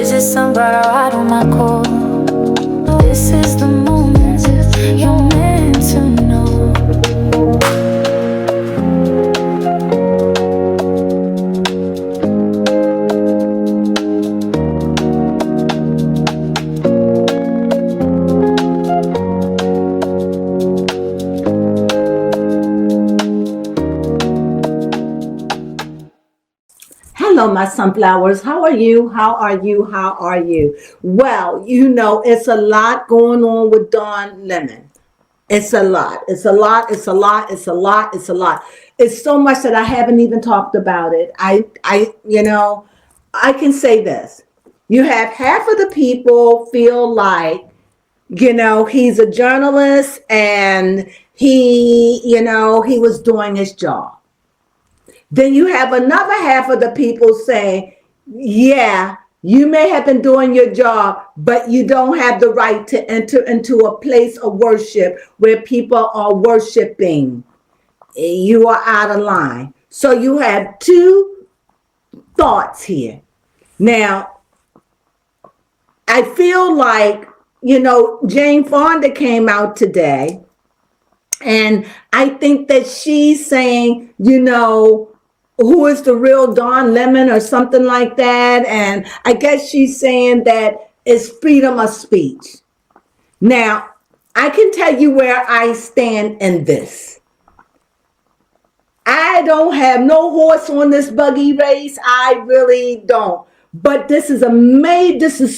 Somebody ride on my core. This is the moment you're meant to know. Hello, my sunflowers. How are you? How are you? How are you? Well, it's a lot going on with Don Lemon. It's a lot. It's a lot. It's a lot. It's a lot. It's a lot. It's so much that I haven't even talked about it. I can say this. You have half of the people feel like, he's a journalist and he was doing his job. Then you have another half of the people saying, yeah, you may have been doing your job, but you don't have the right to enter into a place of worship where people are worshiping. You are out of line. So you have two thoughts here. Now, I feel like, Jane Fonda came out today, and I think that she's saying, who is the real Don Lemon or something like that. And I guess she's saying that it's freedom of speech. Now, I can tell you where I stand in this. I don't have no horse on this buggy race. I really don't. But this is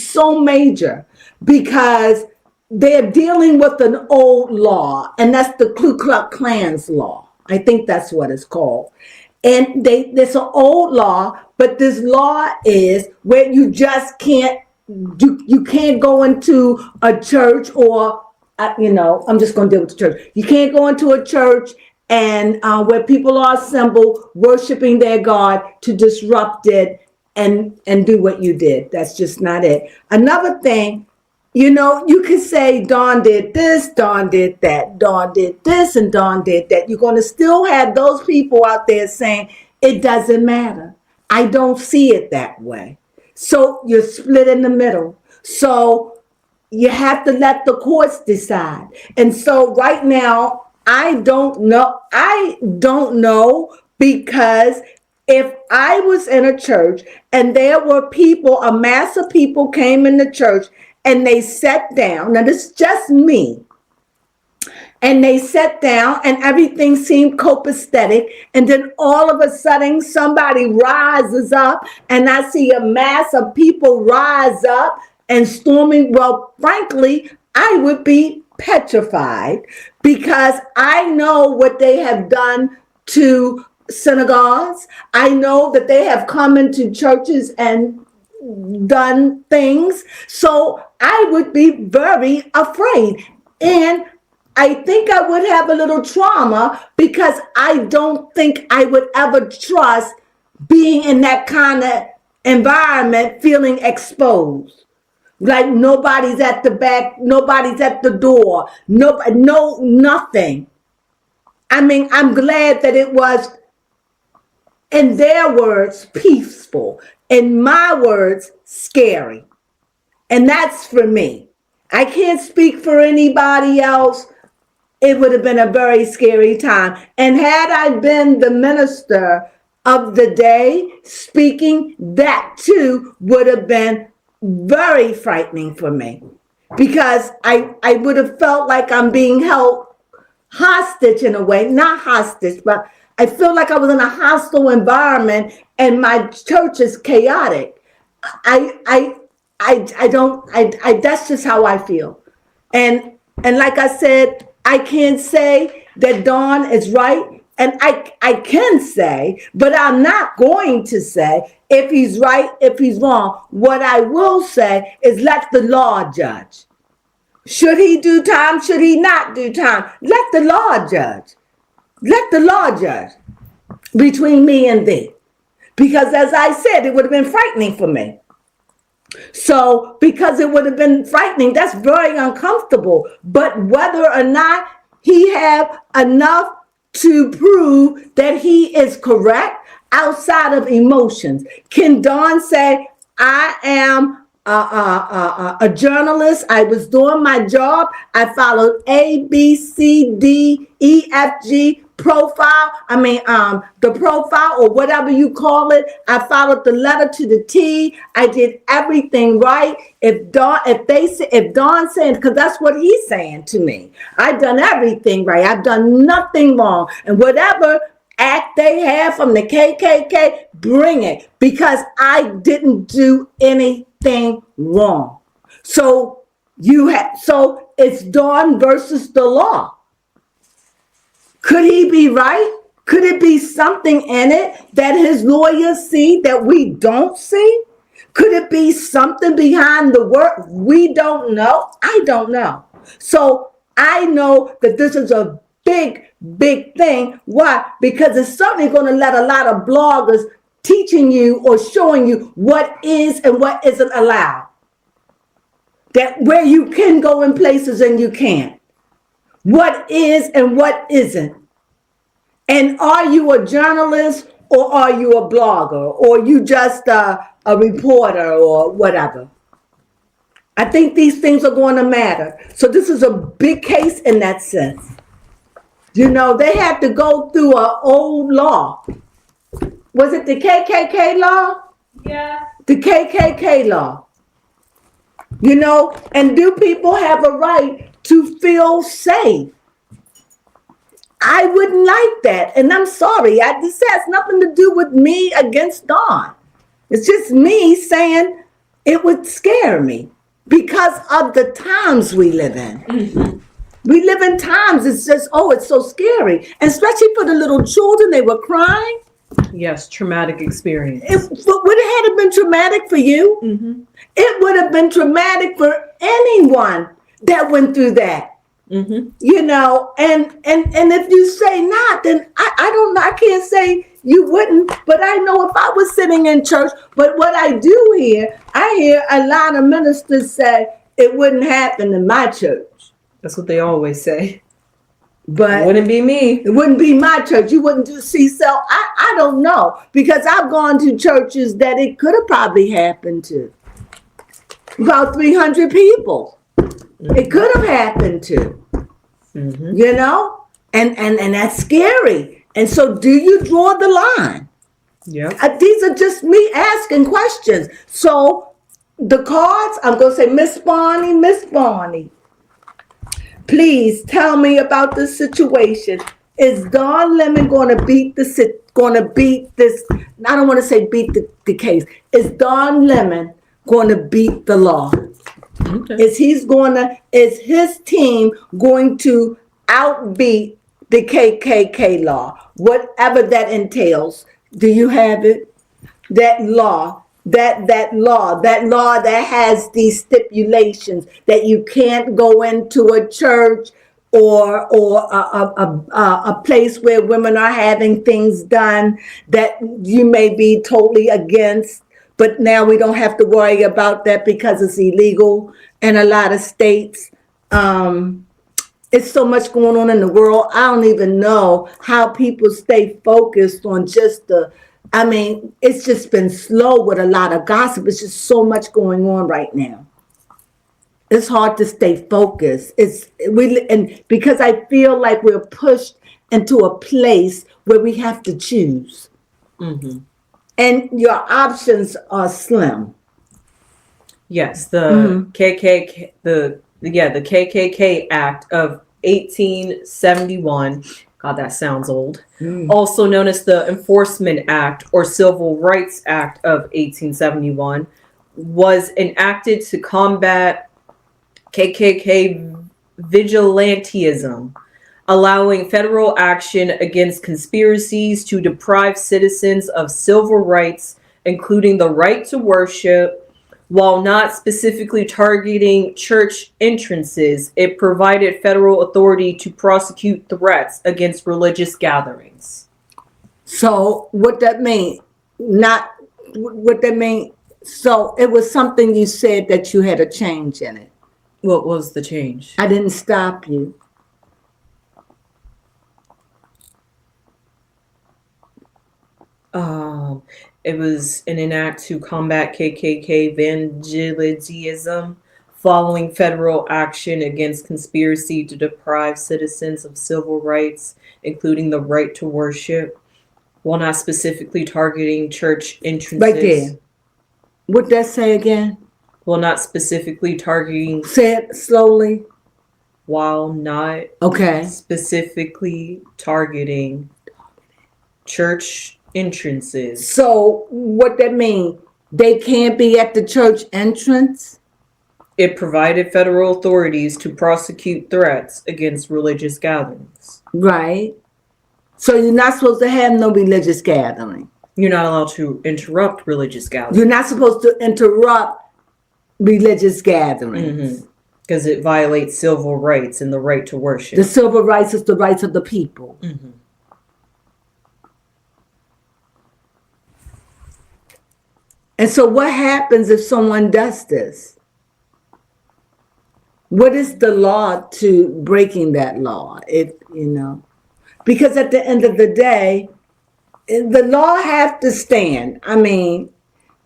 so major because they're dealing with an old law, and that's the Ku Klux Klan's law. I think that's what it's called. And there's an old law, but this law is where you just can't, you can't go into a church or, I'm just going to deal with the church. You can't go into a church and where people are assembled worshiping their God to disrupt it and do what you did. That's just not it. Another thing, you can say Don did this, Don did that, Don did this, and Don did that. You're going to still have those people out there saying it doesn't matter. I don't see it that way. So you're split in the middle. So you have to let the courts decide. And so right now, I don't know. I don't know because if I was in a church and there were people, a mass of people came in the church and they sat down. Now, this is just me. And they sat down and everything seemed copacetic. And then all of a sudden, somebody rises up and I see a mass of people rise up and storming. Well, frankly, I would be petrified because I know what they have done to synagogues. I know that they have come into churches and done things. So I would be very afraid. And I think I would have a little trauma because I don't think I would ever trust being in that kind of environment, feeling exposed. Like nobody's at the back, nobody's at the door, nothing. I mean, I'm glad that it was, in their words, peaceful. In my words, scary. And that's for me. I can't speak for anybody else. It would have been a very scary time. And had I been the minister of the day speaking, that too would have been very frightening for me. Because I would have felt like I'm being held hostage in a way. Not hostage, but I feel like I was in a hostile environment and my church is chaotic. That's just how I feel. And like I said, I can't say that Dawn is right. And I can say, but I'm not going to say if he's right, if he's wrong. What I will say is let the law judge. Should he do time? Should he not do time? Let the law judge. Let the law judge between me and thee. Because as I said, it would have been frightening for me. So because it would have been frightening, that's very uncomfortable. But whether or not he have enough to prove that he is correct outside of emotions. Can Dawn say, I am a journalist. I was doing my job. I followed A, B, C, D, E, F, G profile. The profile or whatever you call it. I followed the letter to the T. I did everything right. If Don's saying, because that's what he's saying to me, I've done everything right. I've done nothing wrong, and whatever act they have from the KKK, bring it, because I didn't do anything wrong. So it's Dawn versus the law. Could he be right? Could it be something in it that his lawyers see that we don't see? Could it be something behind the work we don't know? I don't know. So I know that this is a big thing. Why? Because it's certainly going to let a lot of bloggers teaching you or showing you what is and what isn't allowed. That where you can go in places and you can't. What is and what isn't. And are you a journalist or are you a blogger or you just a reporter or whatever? I think these things are going to matter. So this is a big case in that sense. You know, they had to go through an old law. Was it the KKK law? Yeah. The KKK law. You know, and do people have a right to feel safe? I wouldn't like that. And I'm sorry. This has nothing to do with me against Dawn. It's just me saying it would scare me because of the times we live in. Mm-hmm. We live in times, it's just, it's so scary. And especially for the little children, they were crying. Yes, traumatic experience. Would it have been traumatic for you? Mm-hmm. It would have been traumatic for anyone that went through that. Mm-hmm. You know, and if you say not, then I don't know. I can't say you wouldn't, but I know if I was sitting in church, but what I do hear, I hear a lot of ministers say it wouldn't happen in my church. That's what they always say. But it wouldn't be me. It wouldn't be my church. You wouldn't do C-cell. I don't know, because I've gone to churches that it could have probably happened to. About 300 people. Mm-hmm. It could have happened to. Mm-hmm. You know? And that's scary. And so do you draw the line? Yeah. These are just me asking questions. So the cards, I'm going to say, Miss Bonnie. Please tell me about the situation. Is Dawn Lemon going to beat this? I don't want to say beat the case. Is Dawn Lemon going to beat the law? Okay. Is his team going to outbeat the KKK law? Whatever that entails. Do you have it? That law that has these stipulations that you can't go into a church or a place where women are having things done that you may be totally against, but now we don't have to worry about that because it's illegal in a lot of states. It's so much going on in the world. I don't even know how people stay focused on just it's just been slow with a lot of gossip. It's just so much going on right now. It's hard to stay focused. Because I feel like we're pushed into a place where we have to choose. Mm-hmm. And your options are slim. Yes, the KKK, the KKK Act of 1871. God, that sounds old. Also known as the Enforcement Act or Civil Rights Act of 1871, was enacted to combat KKK vigilantism, allowing federal action against conspiracies to deprive citizens of civil rights, including the right to worship. While not specifically targeting church entrances, it provided federal authority to prosecute threats against religious gatherings. So what that mean? So it was something you said that you had a change in it. What was the change? I didn't stop you. It was an act to combat KKK vandalism following federal action against conspiracy to deprive citizens of civil rights, including the right to worship, while not specifically targeting church entrances. Right there. What that say again? While not specifically targeting. Say it slowly. While not specifically targeting church entrances. So what that mean? They can't be at the church entrance? It provided federal authorities to prosecute threats against religious gatherings. Right. So you're not supposed to have no religious gathering. You're not allowed to interrupt religious gatherings. You're not supposed to interrupt religious gatherings. Because it violates civil rights and the right to worship. The civil rights is the rights of the people. And so what happens if someone does this? What is the law to breaking that law? Because at the end of the day, the law have to stand. I mean,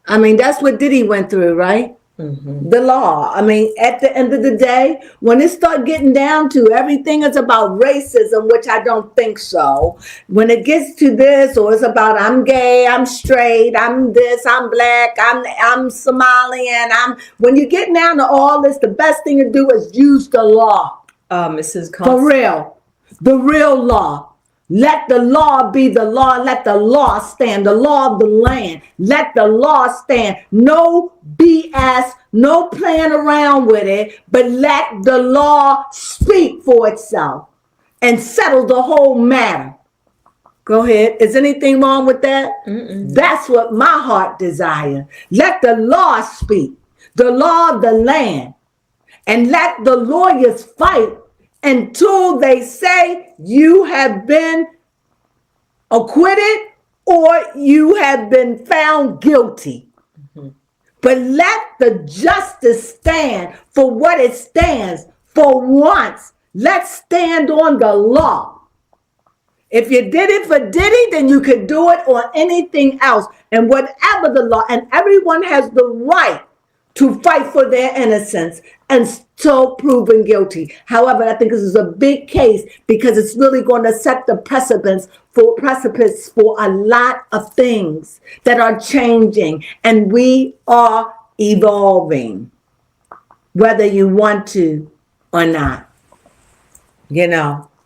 that's what Diddy went through, right? The law. At the end of the day, when it start getting down to everything is about racism, which I don't think so. When it gets to this, or it's about I'm gay, I'm straight, I'm this, I'm black, I'm Somalian. When you get down to all this, the best thing to do is use the law. Mrs. For real, the real law. Let the law be the law. Let the law stand. The law of the land. Let the law stand. No BS, no playing around with it, but let the law speak for itself and settle the whole matter. Go ahead. Is anything wrong with that? That's what my heart desires. Let the law speak. The law of the land. And let the lawyers fight until they say you have been acquitted or you have been found guilty. But let the justice stand for what it stands for once. Let's stand on the law. If you did it for Diddy, then you could do it on anything else. And whatever the law, and everyone has the right to fight for their innocence and still proven guilty. However, I think this is a big case because it's really going to set the precipice for a lot of things that are changing, and we are evolving, whether you want to or not.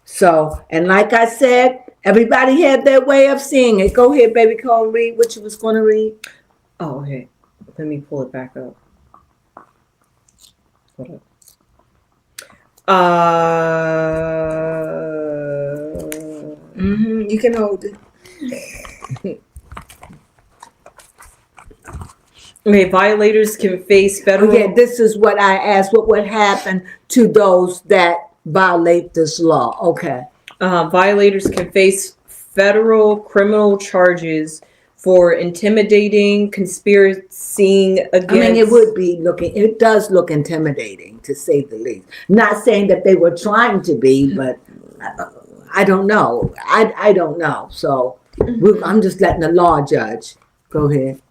So, and like I said, everybody had their way of seeing it. Go ahead, baby, Cole, read what you was going to read. Oh, okay. Let me pull it back up. Hold up. You can hold it. Okay, violators can face federal... Yeah, this is what I asked. What would happen to those that violate this law? Okay. Violators can face federal criminal charges for intimidating, conspiracying against... it does look intimidating, to say the least. Not saying that they were trying to be, but I don't know. I don't know. So I'm just letting the law judge. Go ahead.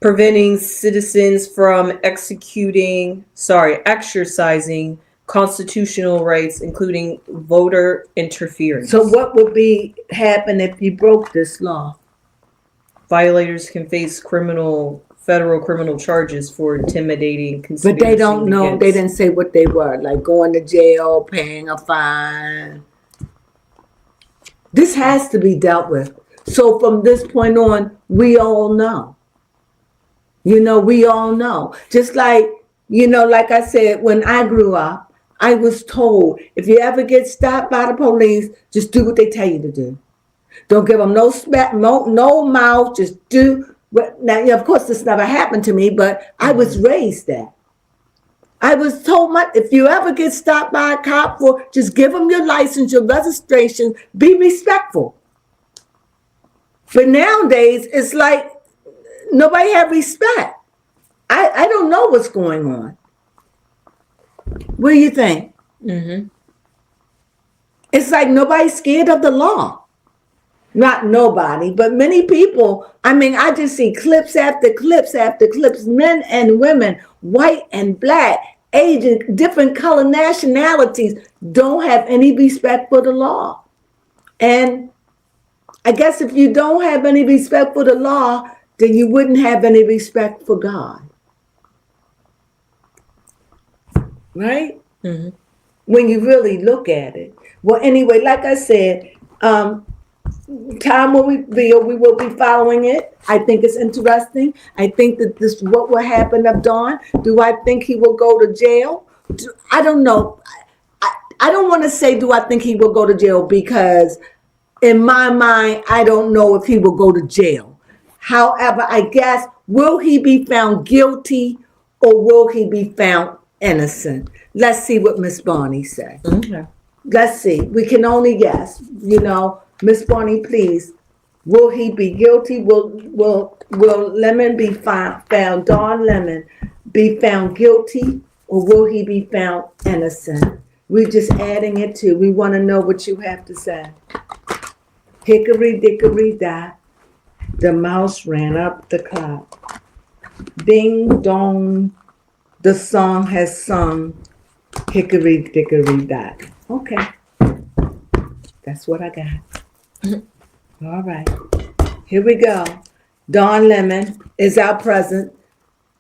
Preventing citizens from exercising constitutional rights, including voter interference. So what would happen if you broke this law? Violators can face federal criminal charges for intimidating, conspiracy. But they don't know. They didn't say what they were, like going to jail, paying a fine. This has to be dealt with. So from this point on, we all know. We all know. Just like, like I said, when I grew up, I was told, if you ever get stopped by the police, just do what they tell you to do. Don't give them no mouth, just do. Now, of course, this never happened to me, but I was raised that. I was told, if you ever get stopped by a cop, just give them your license, your registration, be respectful. But nowadays, it's like nobody have respect. I don't know what's going on. What do you think? It's like nobody's scared of the law. Not nobody, but many people. I mean, I just see clips after clips after clips, men and women, white and black, Asian, different color nationalities, don't have any respect for the law. And I guess if you don't have any respect for the law, then you wouldn't have any respect for God. Right? Mm-hmm. When you really look at it. Well, anyway, like I said, time will reveal. We will be following it. I think it's interesting. I think that this what will happen of Don. Do I think he will go to jail? I don't know. I don't want to say do I think he will go to jail, because in my mind, I don't know if he will go to jail. However, I guess, will he be found guilty or will he be found innocent? Let's see what Miss Bonnie said. Okay. Let's see. We can only guess. Miss Bonnie, please. Will he be guilty? Will Lemon be found? Don Lemon be found guilty, or will he be found innocent? We're just adding it to. We want to know what you have to say. Hickory dickory dock, the mouse ran up the clock. Ding dong, the song has sung. Hickory dickory dock. Okay. That's what I got. All right. Here we go. Don Lemon is our present.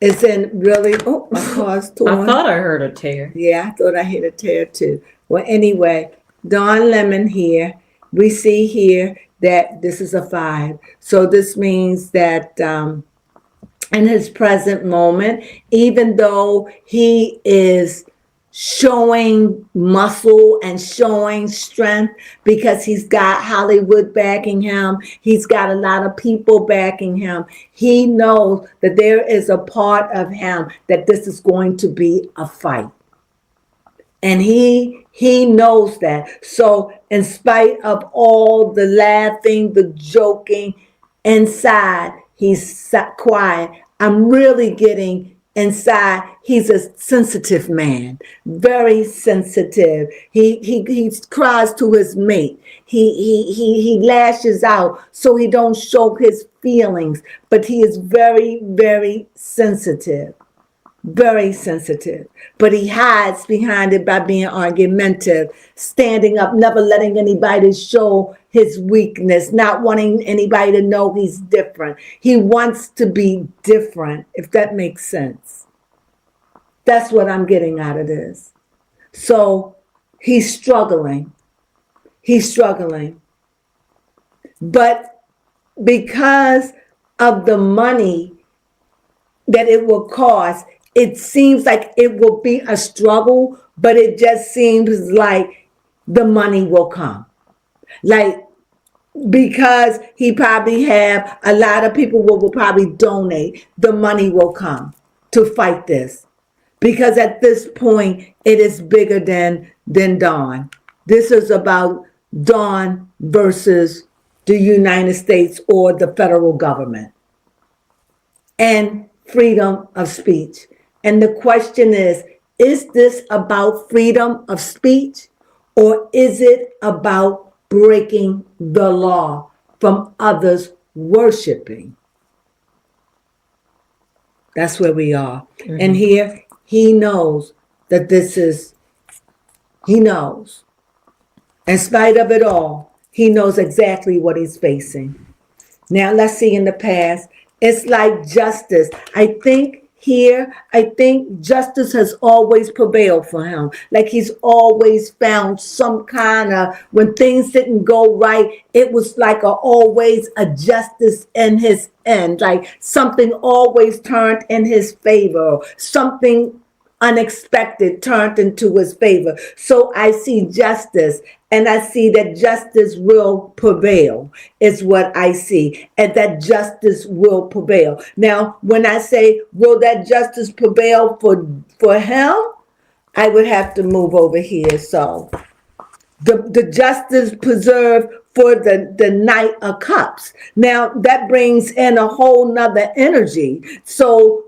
It's in really, my car's torn. I thought I heard a tear. Yeah, I thought I hit a tear too. Well, anyway, Don Lemon here. We see here that this is a 5. So this means that in his present moment, even though he is showing muscle and showing strength, because he's got Hollywood backing him, he's got a lot of people backing him, he knows that there is a part of him that this is going to be a fight. And he knows that. So in spite of all the laughing, the joking, inside he's quiet. I'm really getting inside, he's a sensitive man, very sensitive. He cries to his mate. He lashes out so he don't show his feelings, but he is very, very sensitive. Very sensitive, but he hides behind it by being argumentative, standing up, never letting anybody show his weakness, not wanting anybody to know he's different. He wants to be different, if that makes sense. That's what I'm getting out of this. So he's struggling. But because of the money that it will cost, it seems like it will be a struggle, but it just seems like the money will come. Like, because he probably have a lot of people will probably donate, the money will come to fight this. Because at this point, it is bigger than Don. This is about Don versus the United States or the federal government. And freedom of speech. And the question is this about freedom of speech, or is it about breaking the law from others worshiping? That's where we are. Mm-hmm. And here he knows that he knows. In spite of it all, he knows exactly what he's facing. Now let's see in the past. It's like justice. I think justice has always prevailed for him. Like he's always found some kind of, when things didn't go right, it was like always a justice in his end. Like something always turned in his favor. Something unexpected turned into his favor. So I see justice, and I see that justice will prevail, is what I see, and that justice will prevail. Now, when I say, will that justice prevail for him, I would have to move over here. So the justice preserved for the Knight of Cups. Now that brings in a whole nother energy. So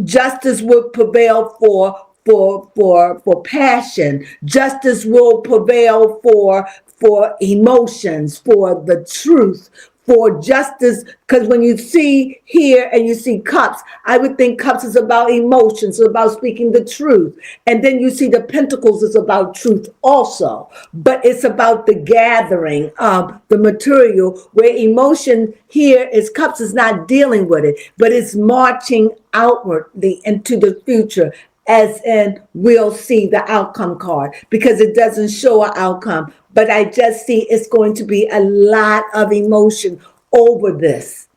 justice will prevail for passion. Justice will prevail for for emotions, for the truth, for justice. Because when you see here and you see cups, I would think cups is about emotions, it's about speaking the truth. And then you see the pentacles is about truth also. But it's about the gathering of the material, where emotion here is cups is not dealing with it, but it's marching outwardly into the future, as in we'll see the outcome card, because it doesn't show an outcome, but I just see it's going to be a lot of emotion over this,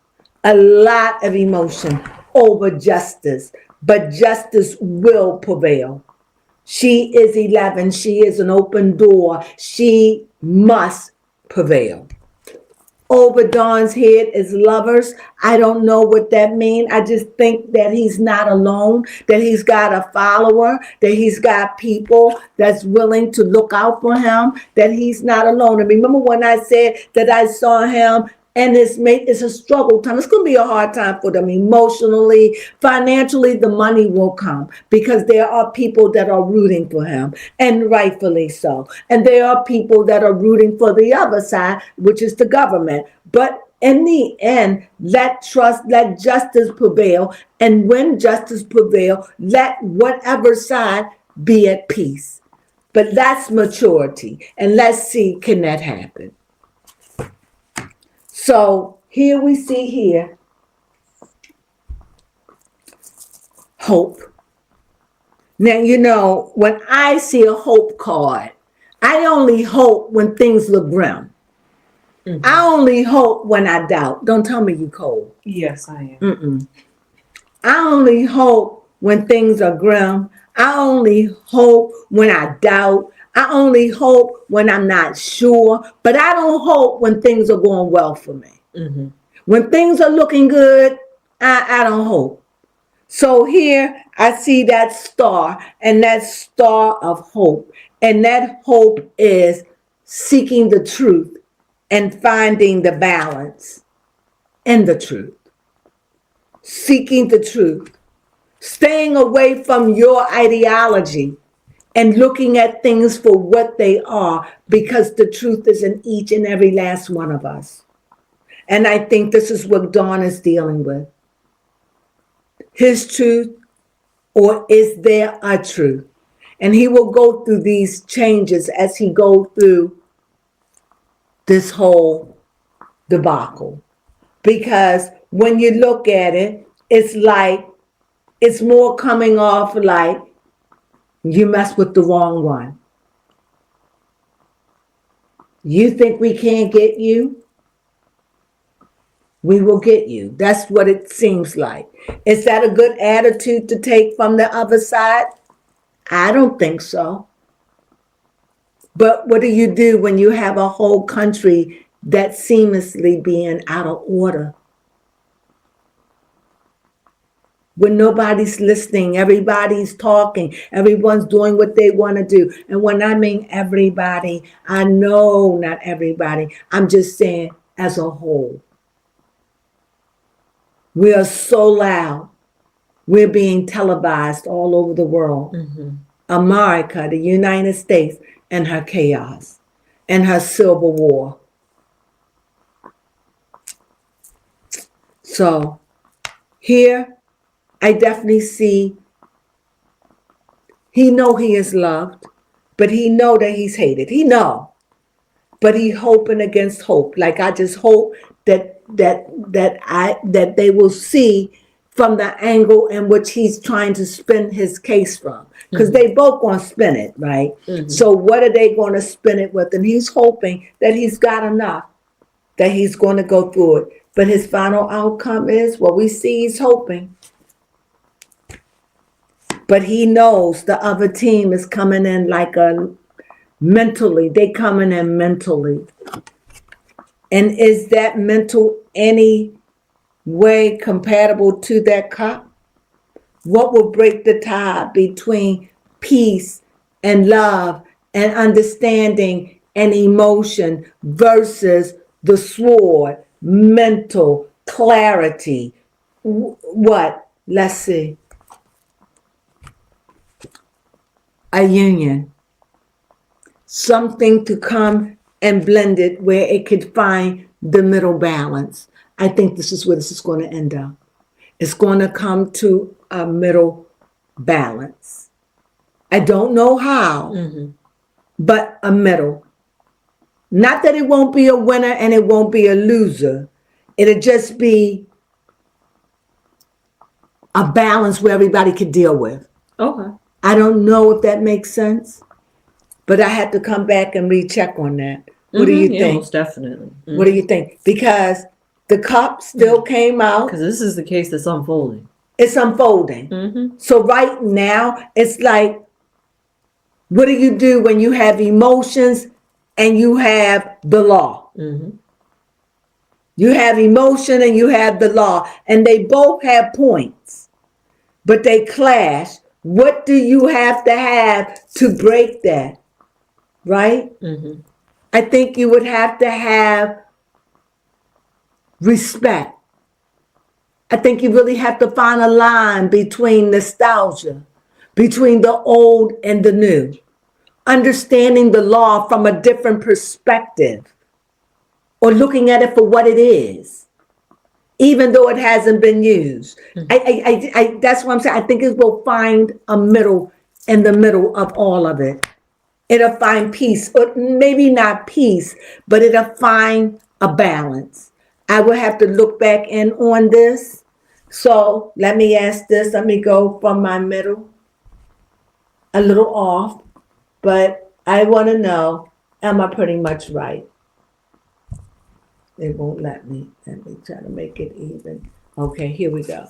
a lot of emotion over justice, but justice will prevail. She is 11. She is an open door. She must prevail. Over Dawn's head is lovers. I don't know what that means. I just think that he's not alone, that he's got a follower, that he's got people that's willing to look out for him, that he's not alone. And remember when I said that I saw him and his mate, is a struggle time. It's going to be a hard time for them emotionally, financially. The money will come because there are people that are rooting for him, and rightfully so. And there are people that are rooting for the other side, which is the government. But in the end, let justice prevail. And when justice prevail, let whatever side be at peace. But that's maturity. And let's see, can that happen? So here we see here, hope. Now, you know, when I see a hope card, I only hope when things look grim. Mm-hmm. I only hope when I doubt. Don't tell me you cold. Yes, I am. Mm-mm. I only hope when things are grim. I only hope when I doubt. I only hope when I'm not sure, but I don't hope when things are going well for me. Mm-hmm. When things are looking good, I don't hope. So here I see that star, and that star of hope. And that hope is seeking the truth and finding the balance in the truth. Seeking the truth. Staying away from your ideology and looking at things for what they are, because the truth is in each and every last one of us. And I think this is what Dawn is dealing with. His truth, or is there a truth? And he will go through these changes as he goes through this whole debacle. Because when you look at it, it's like, it's more coming off like, you mess with the wrong one. You think we can't get you? We will get you. That's what it seems like. Is that a good attitude to take from the other side? I don't think so. But what do you do when you have a whole country that's seamlessly being out of order? When nobody's listening, everybody's talking, everyone's doing what they want to do. And when I mean everybody, I know not everybody. I'm just saying as a whole. We are so loud. We're being televised all over the world. Mm-hmm. America, the United States, and her chaos, and her civil war. So here, I definitely see, he know he is loved, but he know that he's hated. He know, but he hoping against hope. Like I just hope that they will see from the angle in which he's trying to spin his case from, because they both gonna spin it, right? Mm-hmm. So what are they going to spin it with? And he's hoping that he's got enough, that he's going to go through it. But his final outcome is what we see. He's hoping. But he knows the other team is coming in like mentally. They coming in mentally. And is that mental any way compatible to that cup? What will break the tie between peace and love and understanding and emotion versus the sword, mental clarity? What? Let's see. A union. Something to come and blend it where it could find the middle balance. I think this is where this is going to end up. It's going to come to a middle balance. I don't know how, but a middle. Not that it won't be a winner and it won't be a loser. It'll just be a balance where everybody could deal with. Okay. I don't know if that makes sense, but I had to come back and recheck on that. What do you think? Most definitely. What do you think? Because the cup still came out. Because this is the case that's unfolding. It's unfolding. So right now, it's like, what do you do when you have emotions and you have the law? You have emotion and you have the law, and they both have points, but they clash. What do you have to break that? Right? I think you would have to have respect. I think you really have to find a line between nostalgia, between the old and the new, understanding the law from a different perspective, or looking at it for what it is, even though it hasn't been used. That's what I'm saying. I think it will find a middle in the middle of all of it. It'll find peace, or maybe not peace, but it'll find a balance. I will have to look back in on this. So let me ask this. Let me go from my middle a little off, but I want to know, am I pretty much right? It won't let me. Let me try to make it even. Okay, here we go.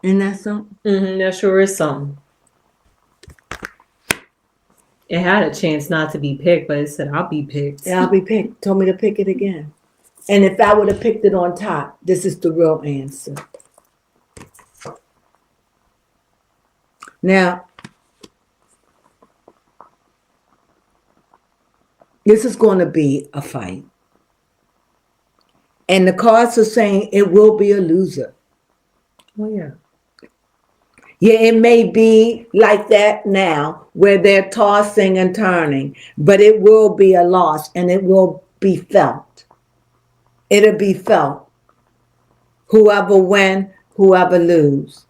Isn't that something? That sure is something. It had a chance not to be picked, but it said, I'll be picked. Yeah, I'll be picked. Told me to pick it again. And if I would have picked it on top, this is the real answer. Now, this is going to be a fight. And the cards are saying it will be a loser. Oh, yeah. Yeah, it may be like that now, where they're tossing and turning, but it will be a loss, and it will be felt. It'll be felt. Whoever win, whoever lose.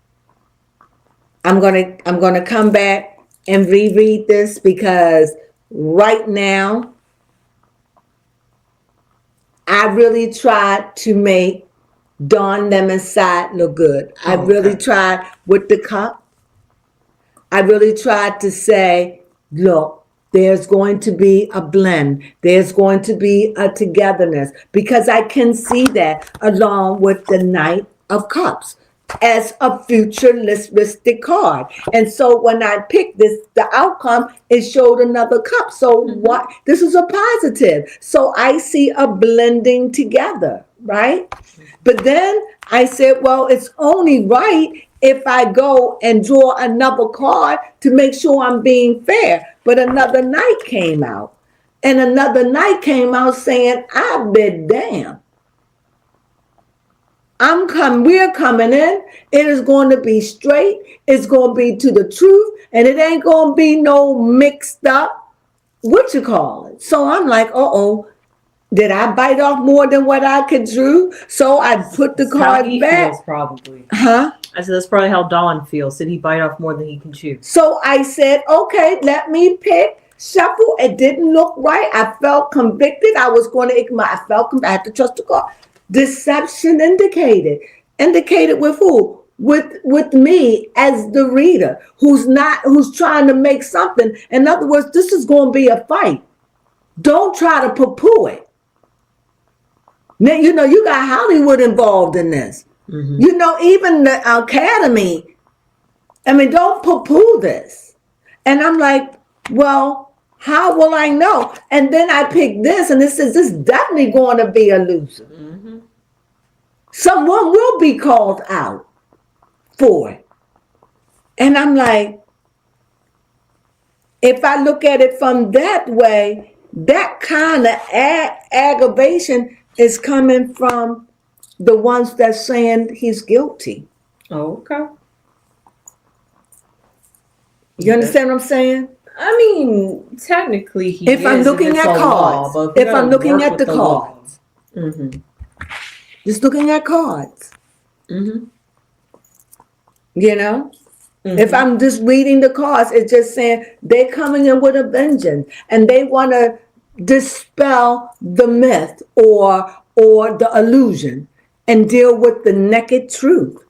I'm gonna come back and reread this, because right now I really tried to make Dawn Lemon's side look good. I really tried with the cup. I really tried to say, look, there's going to be a blend. There's going to be a togetherness, because I can see that along with the Knight of Cups as a futuristic card. And so when I picked this, the outcome, it showed another cup. So what? This is a positive. So I see a blending together, right? But then I said, well, it's only right if I go and draw another card to make sure I'm being fair. But another Knight came out. And another Knight came out saying, I bet damn. We're coming in. It is going to be straight. It's going to be to the truth. And it ain't going to be no mixed up, what you call it. So I'm like, uh-oh. Did I bite off more than what I could chew? So I put the card back. Feels, probably. Huh? I said, that's probably how Don feels. Did he bite off more than he can chew? So I said, okay, let me pick. Shuffle. It didn't look right. I felt convicted. I was going to ignore. I had to trust the card. Deception indicated. Indicated with who? With me as the reader, who's trying to make something. In other words, this is going to be a fight. Don't try to poo-poo it. Now, you know, you got Hollywood involved in this. You know, even the Academy. I mean, don't poo-poo this. And I'm like, well, how will I know? And then I picked this, and it says this is definitely going to be a loser. Someone will be called out for it. And I'm like, if I look at it from that way, that kind of aggravation is coming from the ones that's saying he's guilty. Oh, okay. You understand what I'm saying? I mean, technically, he If I'm looking it's at a law, cards, but we if I'm gotta looking work at with the law. cards, Mm-hmm. just looking at cards, Mm-hmm. you know? Mm-hmm. If I'm just reading the cards, it's just saying they're coming in with a vengeance and they want to dispel the myth or the illusion and deal with the naked truth.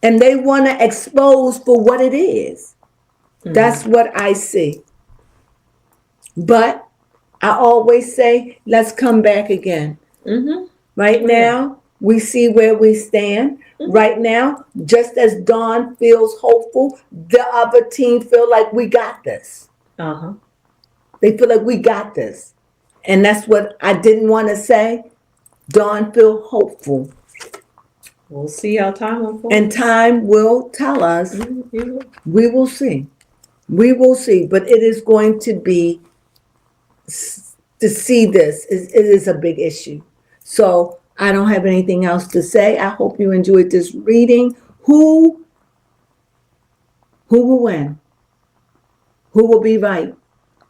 And they want to expose for what it is. That's what I see. But I always say, let's come back again. Mm-hmm. Right now, we see where we stand. Right now, just as Dawn feels hopeful, the other team feel like we got this. Uh-huh. They feel like we got this. And that's what I didn't want to say. Dawn feel hopeful. We'll see how time unfolds. And time will tell us. Mm-hmm. We will see. We will see. But it is going to be, to see this, it is a big issue. So I don't have anything else to say. I hope you enjoyed this reading. Who will win? Who will be right?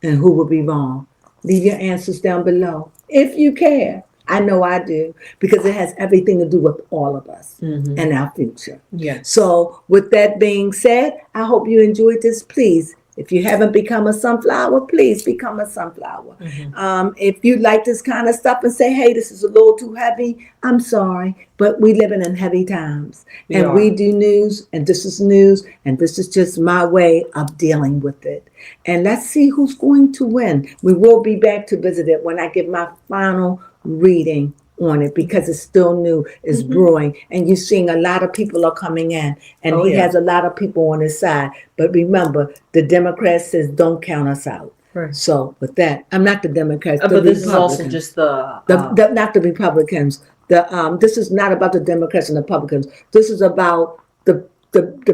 And who will be wrong? Leave your answers down below if you care. I know I do, because it has everything to do with all of us and our future. Yes. So with that being said, I hope you enjoyed this. Please, if you haven't become a sunflower, please become a sunflower. If you like this kind of stuff and say, hey, this is a little too heavy, I'm sorry, but we living in heavy times. We do news, and this is news, and this is just my way of dealing with it. And let's see who's going to win. We will be back to visit it when I give my final reading on it, because it's still new, it's brewing, and you're seeing a lot of people are coming in, and he has a lot of people on his side. But remember, the Democrats says don't count us out. Right. So with that, I'm not the Democrats, but this is also just the not the Republicans. This is not about the Democrats and the Republicans. This is about the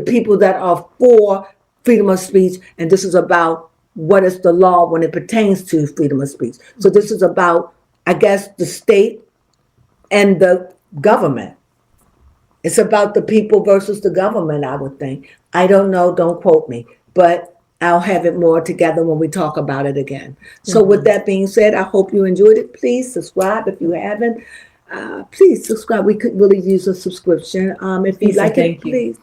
people that are for freedom of speech, and this is about what is the law when it pertains to freedom of speech. So this is about, I guess, the state and the government. It's about the people versus the government, I would think. I don't know, don't quote me, but I'll have it more together when we talk about it again. So with that being said, I hope you enjoyed it. Please subscribe if you haven't. Please subscribe. We could really use a subscription. If you like it, please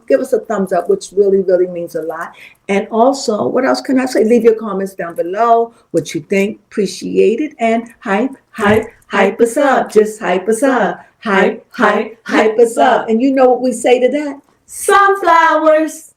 give us a thumbs up, which really, really means a lot. And also, what else can I say? Leave your comments down below, what you think. Appreciate it. And hype us up. Just hype us up. Hype us up. And you know what we say to that? Sunflowers.